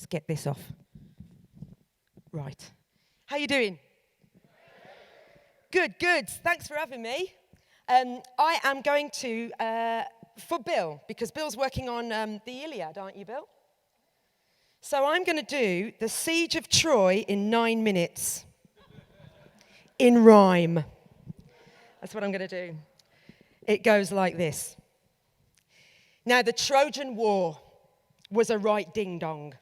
Let's get this off. Right. How you doing? Good, good. Thanks for having me. I am going to, for Bill, because Bill's working on the Iliad, aren't you, Bill? So I'm going to do the Siege of Troy in 9 minutes. In rhyme. That's what I'm going to do. It goes like this. Now, the Trojan War was a right ding-dong.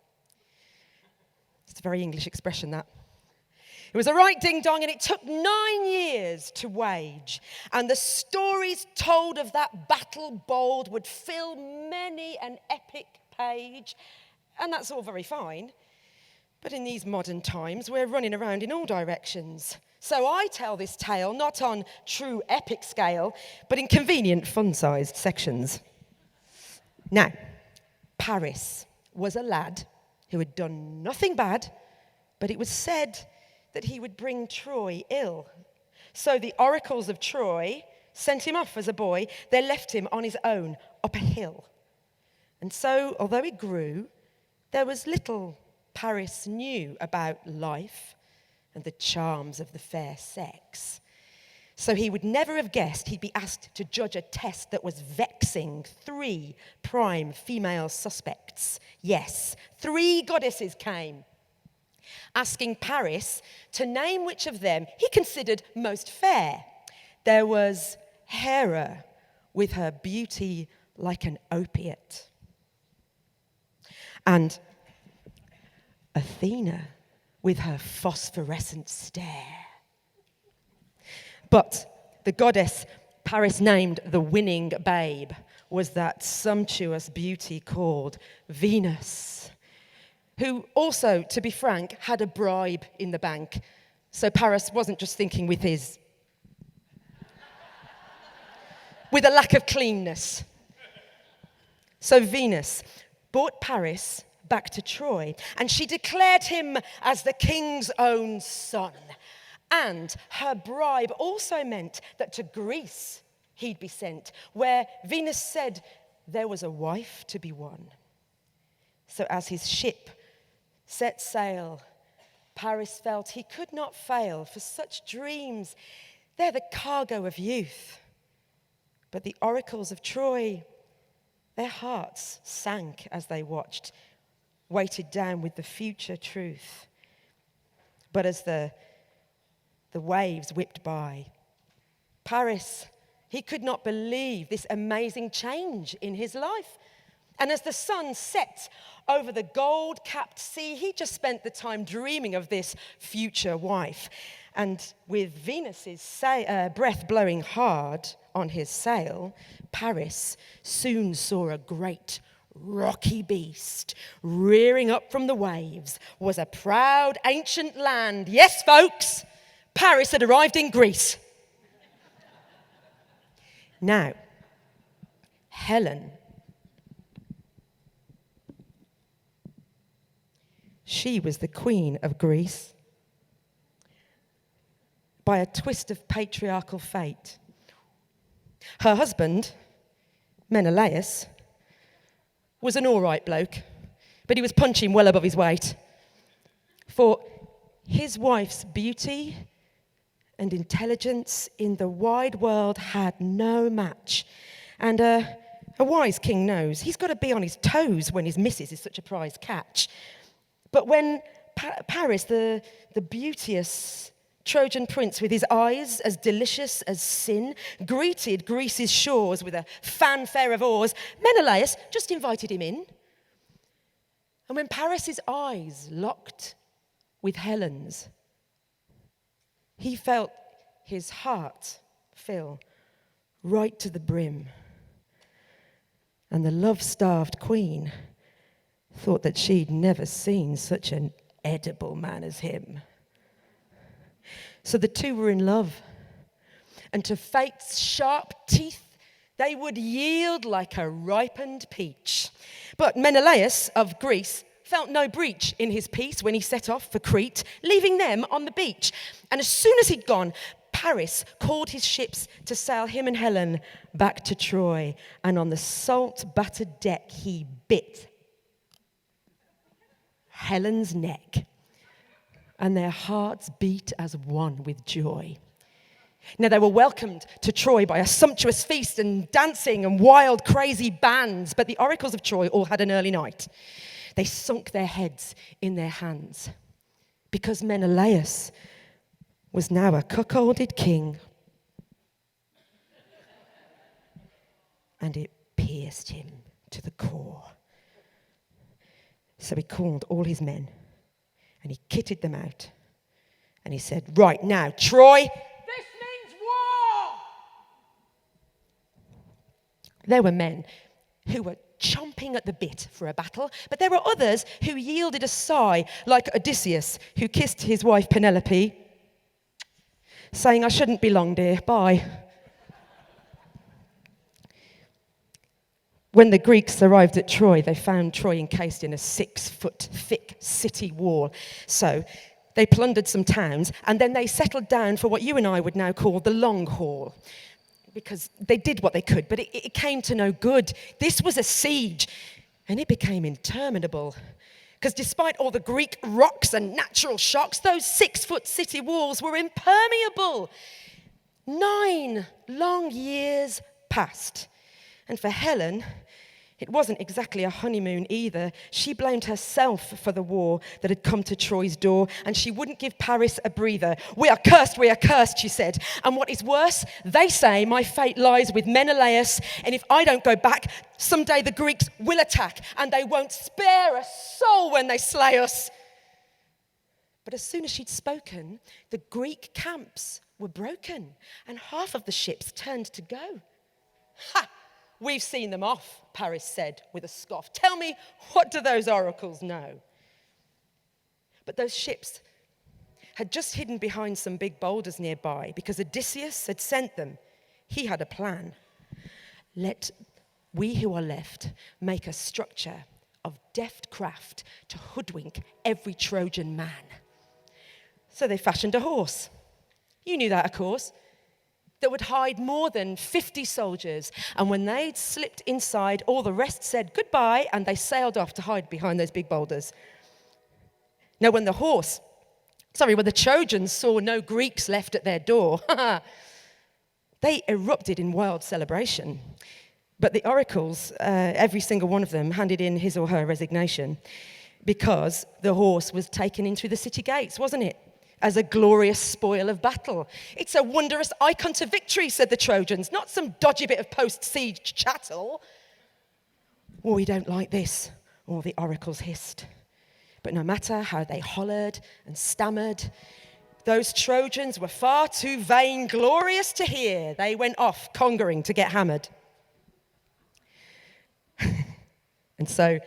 It's a very English expression, that. It was a right ding-dong, and it took 9 years to wage. And the stories told of that battle bold would fill many an epic page. And that's all very fine. But in these modern times, we're running around in all directions. So I tell this tale not on true epic scale, but in convenient, fun-sized sections. Now, Paris was a lad who had done nothing bad, but it was said that he would bring Troy ill. So the oracles of Troy sent him off as a boy. They left him on his own up a hill. And so, although he grew, there was little Paris knew about life and the charms of the fair sex. So he would never have guessed he'd be asked to judge a test that was vexing 3 prime female suspects. Yes, 3 goddesses came, asking Paris to name which of them he considered most fair. There was Hera with her beauty like an opiate, and Athena with her phosphorescent stare. But the goddess Paris named the winning babe was that sumptuous beauty called Venus, who also, to be frank, had a bribe in the bank. So Paris wasn't just thinking with a lack of cleanness. So Venus brought Paris back to Troy, and she declared him as the king's own son. And her bribe also meant that to Greece he'd be sent, where Venus said there was a wife to be won. So as his ship set sail, Paris felt he could not fail, for such dreams, they're the cargo of youth. But the oracles of Troy, their hearts sank as they watched, weighted down with the future truth. But as the waves whipped by, Paris, he could not believe this amazing change in his life. And as the sun set over the gold-capped sea, he just spent the time dreaming of this future wife. And with Venus's breath blowing hard on his sail, Paris soon saw a great rocky beast rearing up from the waves. Was a proud ancient land. Yes, folks, Paris had arrived in Greece. Now, Helen, she was the queen of Greece. By a twist of patriarchal fate, her husband, Menelaus, was an all right bloke, but he was punching well above his weight. For his wife's beauty and intelligence in the wide world had no match. And a wise king knows he's got to be on his toes when his missus is such a prize catch. But when Paris, the beauteous Trojan prince with his eyes as delicious as sin, greeted Greece's shores with a fanfare of oars, Menelaus just invited him in. And when Paris's eyes locked with Helen's, he felt his heart fill right to the brim. And the love-starved queen thought that she'd never seen such an edible man as him. So the two were in love, and to fate's sharp teeth they would yield like a ripened peach. But Menelaus of Greece felt no breach in his peace when he set off for Crete, leaving them on the beach. And as soon as he'd gone, Paris called his ships to sail him and Helen back to Troy, and on the salt-battered deck he bit Helen's neck, and their hearts beat as one with joy. Now, they were welcomed to Troy by a sumptuous feast and dancing and wild, crazy bands, but the oracles of Troy all had an early night. They sunk their heads in their hands because Menelaus was now a cuckolded king. And it pierced him to the core. So he called all his men and he kitted them out. And he said, right now, Troy, this means war! There were men who were chomping at the bit for a battle, but there were others who yielded a sigh, like Odysseus, who kissed his wife Penelope, saying, I shouldn't be long, dear, bye. When the Greeks arrived at Troy, they found Troy encased in a 6-foot thick city wall. So they plundered some towns, and then they settled down for what you and I would now call the long haul, because they did what they could, but it came to no good. This was a siege, and it became interminable. Because despite all the Greek rocks and natural shocks, those 6-foot city walls were impermeable. 9 long years passed. And for Helen, it wasn't exactly a honeymoon either. She blamed herself for the war that had come to Troy's door, and she wouldn't give Paris a breather. We are cursed, she said. And what is worse, they say my fate lies with Menelaus, and if I don't go back, someday the Greeks will attack, and they won't spare a soul when they slay us. But as soon as she'd spoken, the Greek camps were broken, and half of the ships turned to go. Ha! We've seen them off, Paris said with a scoff. Tell me, what do those oracles know? But those ships had just hidden behind some big boulders nearby because Odysseus had sent them. He had a plan. Let we who are left make a structure of deft craft to hoodwink every Trojan man. So they fashioned a horse. You knew that, of course. That would hide more than 50 soldiers. And when they'd slipped inside, all the rest said goodbye, and they sailed off to hide behind those big boulders. Now, when the Trojans saw no Greeks left at their door, they erupted in wild celebration. But the oracles, every single one of them, handed in his or her resignation because the horse was taken into the city gates, wasn't it? As a glorious spoil of battle. It's a wondrous icon to victory, said the Trojans, not some dodgy bit of post-siege chattel. Oh, we don't like this, all the oracles hissed. But no matter how they hollered and stammered, those Trojans were far too vainglorious to hear. They went off conquering to get hammered. And so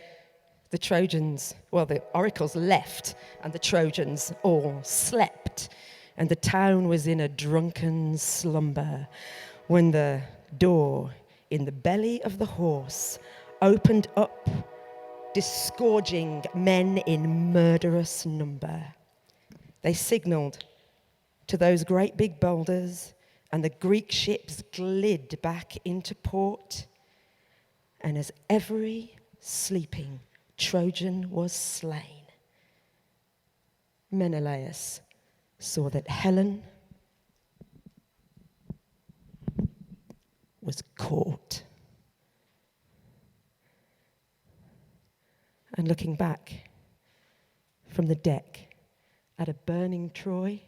the oracles left, and the Trojans all slept, and the town was in a drunken slumber when the door in the belly of the horse opened up, disgorging men in murderous number. They signaled to those great big boulders, and the Greek ships glid back into port, and as every sleeping Trojan was slain, Menelaus saw that Helen was caught. And looking back from the deck at a burning Troy,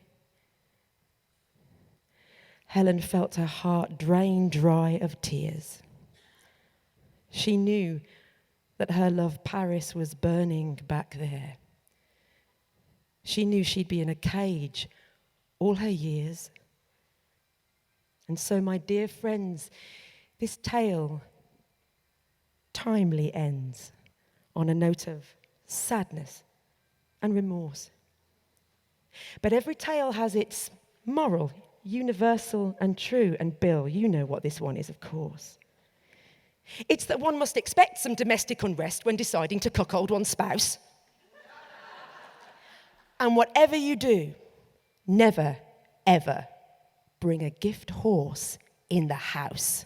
Helen felt her heart drain dry of tears. She knew that her love Paris was burning back there. She knew she'd be in a cage all her years. And so, my dear friends, this tale timely ends on a note of sadness and remorse. But every tale has its moral, universal and true. And Bill, you know what this one is, of course. It's that one must expect some domestic unrest when deciding to cuckold one's spouse. And whatever you do, never, ever bring a gift horse in the house.